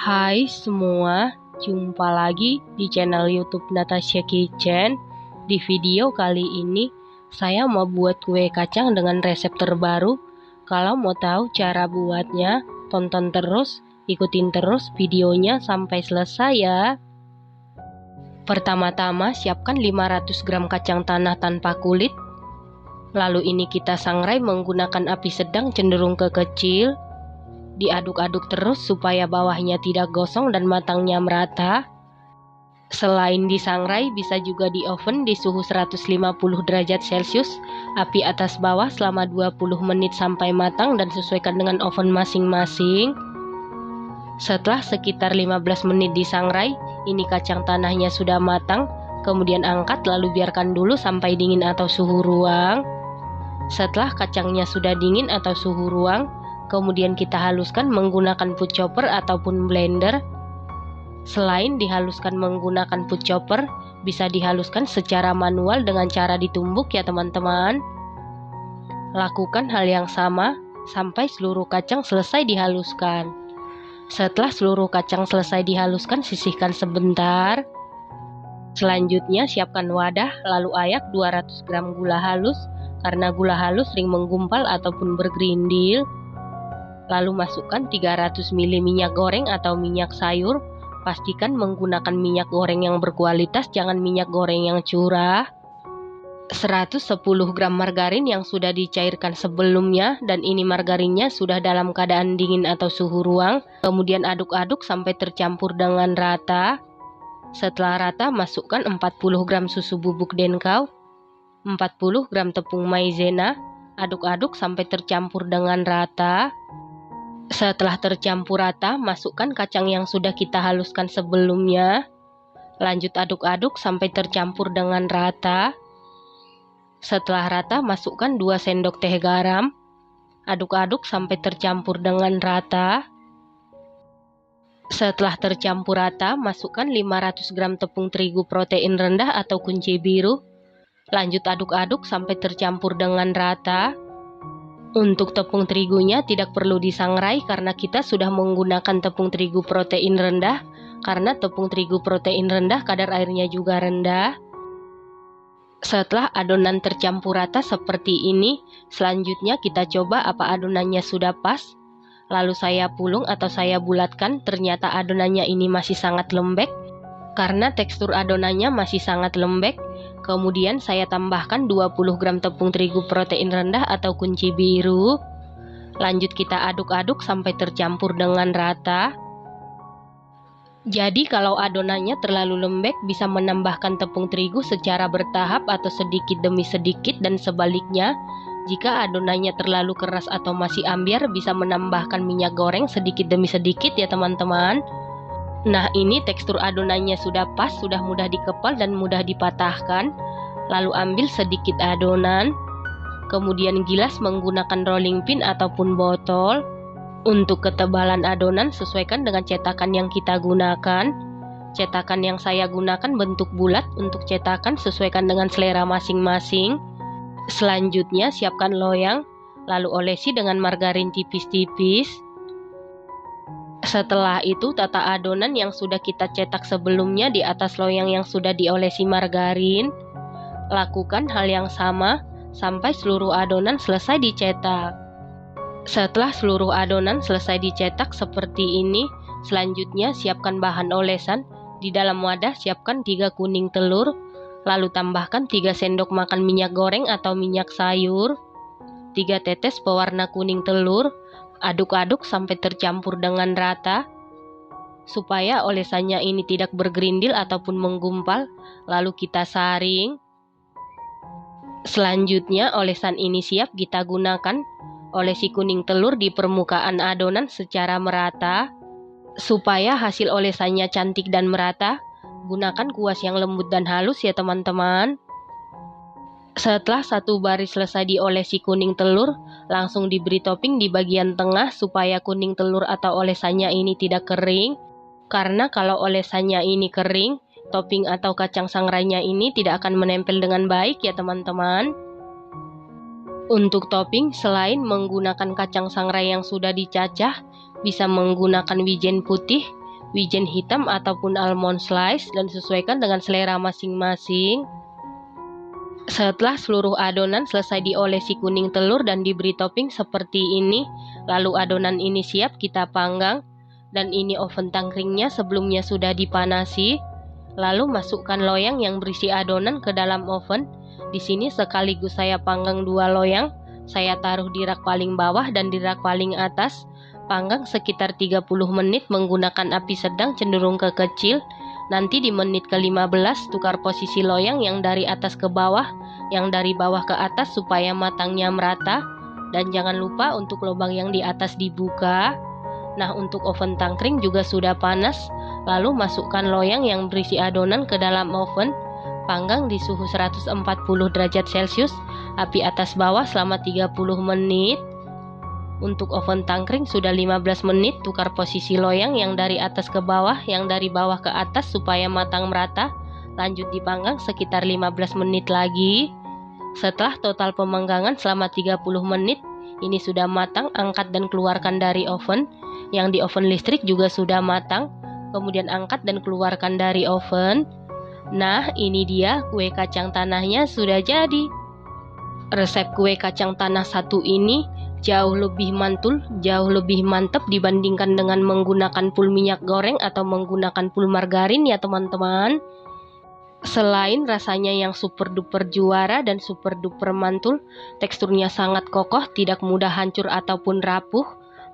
Hai semua, jumpa lagi di channel YouTube Natasha Kitchen. Di video kali ini, saya mau buat kue kacang dengan resep terbaru. Kalau mau tahu cara buatnya, tonton terus, ikutin terus videonya sampai selesai ya. Pertama-tama, siapkan 500 gram kacang tanah tanpa kulit. Lalu ini kita sangrai menggunakan api sedang cenderung ke kecil. Diaduk-aduk terus supaya bawahnya tidak gosong dan matangnya merata. Selain disangrai, bisa juga di oven di suhu 150 derajat Celcius, api atas bawah selama 20 menit sampai matang dan sesuaikan dengan oven masing-masing. Setelah sekitar 15 menit disangrai, ini kacang tanahnya sudah matang, kemudian angkat lalu biarkan dulu sampai dingin atau suhu ruang. Setelah kacangnya sudah dingin atau suhu ruang, kemudian kita haluskan menggunakan food chopper ataupun blender. Selain dihaluskan menggunakan food chopper, bisa dihaluskan secara manual dengan cara ditumbuk ya teman-teman. Lakukan hal yang sama sampai seluruh kacang selesai dihaluskan. Setelah seluruh kacang selesai dihaluskan, sisihkan sebentar. Selanjutnya siapkan wadah, lalu ayak 200 gram gula halus, karena gula halus sering menggumpal ataupun bergerindil. Lalu masukkan 300 ml minyak goreng atau minyak sayur. Pastikan menggunakan minyak goreng yang berkualitas, jangan minyak goreng yang curah. 110 gram margarin yang sudah dicairkan sebelumnya, dan ini margarinnya sudah dalam keadaan dingin atau suhu ruang. Kemudian aduk-aduk sampai tercampur dengan rata. Setelah rata, masukkan 40 gram susu bubuk denkau, 40 gram tepung maizena, aduk-aduk sampai tercampur dengan rata. Setelah tercampur rata, masukkan kacang yang sudah kita haluskan sebelumnya. Lanjut aduk-aduk sampai tercampur dengan rata. Setelah rata, masukkan 2 sendok teh garam. Aduk-aduk sampai tercampur dengan rata. Setelah tercampur rata, masukkan 500 gram tepung terigu protein rendah atau kunci biru. Lanjut aduk-aduk sampai tercampur dengan rata. Untuk tepung terigunya tidak perlu disangrai karena kita sudah menggunakan tepung terigu protein rendah. Karena tepung terigu protein rendah kadar airnya juga rendah. Setelah adonan tercampur rata seperti ini, selanjutnya kita coba apa adonannya sudah pas. Lalu saya pulung atau saya bulatkan, ternyata adonannya ini masih sangat lembek. Karena tekstur adonannya masih sangat lembek, kemudian saya tambahkan 20 gram tepung terigu protein rendah atau kunci biru. Lanjut kita aduk-aduk sampai tercampur dengan rata. Jadi kalau adonannya terlalu lembek, bisa menambahkan tepung terigu secara bertahap atau sedikit demi sedikit, dan sebaliknya. Jika adonannya terlalu keras atau masih ambyar, bisa menambahkan minyak goreng sedikit demi sedikit ya teman-teman. Nah, ini tekstur adonannya sudah pas, sudah mudah dikepal dan mudah dipatahkan. Lalu ambil sedikit adonan, kemudian gilas menggunakan rolling pin ataupun botol. Untuk ketebalan adonan sesuaikan dengan cetakan yang kita gunakan. Cetakan yang saya gunakan bentuk bulat, untuk cetakan sesuaikan dengan selera masing-masing. Selanjutnya siapkan loyang, lalu olesi dengan margarin tipis-tipis. Setelah itu tata adonan yang sudah kita cetak sebelumnya di atas loyang yang sudah diolesi margarin. Lakukan hal yang sama sampai seluruh adonan selesai dicetak. Setelah seluruh adonan selesai dicetak seperti ini, selanjutnya siapkan bahan olesan. Di dalam wadah siapkan 3 kuning telur, lalu tambahkan 3 sendok makan minyak goreng atau minyak sayur, 3 tetes pewarna kuning telur. Aduk-aduk sampai tercampur dengan rata, supaya olesannya ini tidak bergerindil ataupun menggumpal. Lalu kita saring. Selanjutnya olesan ini siap kita gunakan. Olesi kuning telur di permukaan adonan secara merata. Supaya hasil olesannya cantik dan merata, gunakan kuas yang lembut dan halus ya teman-teman. Setelah satu baris selesai diolesi kuning telur, langsung diberi topping di bagian tengah supaya kuning telur atau olesannya ini tidak kering. Karena kalau olesannya ini kering, topping atau kacang sangrainya ini tidak akan menempel dengan baik ya teman-teman. Untuk topping, selain menggunakan kacang sangrai yang sudah dicacah, bisa menggunakan wijen putih, wijen hitam ataupun almond slice dan sesuaikan dengan selera masing-masing. Setelah seluruh adonan selesai diolesi kuning telur dan diberi topping seperti ini, lalu adonan ini siap kita panggang. Dan ini oven tangkringnya sebelumnya sudah dipanasi. Lalu masukkan loyang yang berisi adonan ke dalam oven. Di sini sekaligus saya panggang 2 loyang. Saya taruh di rak paling bawah dan di rak paling atas. Panggang sekitar 30 menit menggunakan api sedang cenderung ke kecil. Nanti di menit ke-15 tukar posisi loyang yang dari atas ke bawah, yang dari bawah ke atas supaya matangnya merata. Dan jangan lupa untuk lubang yang di atas dibuka. Nah, untuk oven tangkring juga sudah panas. Lalu masukkan loyang yang berisi adonan ke dalam oven. Panggang di suhu 140 derajat Celcius, api atas bawah selama 30 menit. Untuk oven tangkring sudah 15 menit, tukar posisi loyang yang dari atas ke bawah, yang dari bawah ke atas supaya matang merata. Lanjut dipanggang sekitar 15 menit lagi. Setelah total pemanggangan selama 30 menit, ini sudah matang, angkat dan keluarkan dari oven. Yang di oven listrik juga sudah matang, kemudian angkat dan keluarkan dari oven. Nah, ini dia kue kacang tanahnya sudah jadi. Resep kue kacang tanah satu ini jauh lebih mantul, jauh lebih mantap dibandingkan dengan menggunakan full minyak goreng atau menggunakan full margarin ya teman-teman. Selain rasanya yang super duper juara dan super duper mantul, teksturnya sangat kokoh, tidak mudah hancur ataupun rapuh.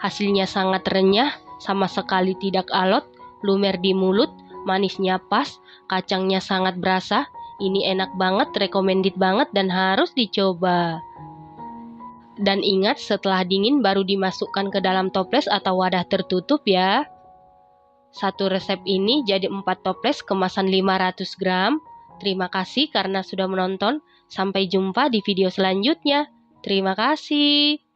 Hasilnya sangat renyah, sama sekali tidak alot, lumer di mulut, manisnya pas, kacangnya sangat berasa. Ini enak banget, recommended banget dan harus dicoba. Dan ingat, setelah dingin baru dimasukkan ke dalam toples atau wadah tertutup ya. Satu resep ini jadi 4 toples kemasan 500 gram. Terima kasih karena sudah menonton. Sampai jumpa di video selanjutnya. Terima kasih.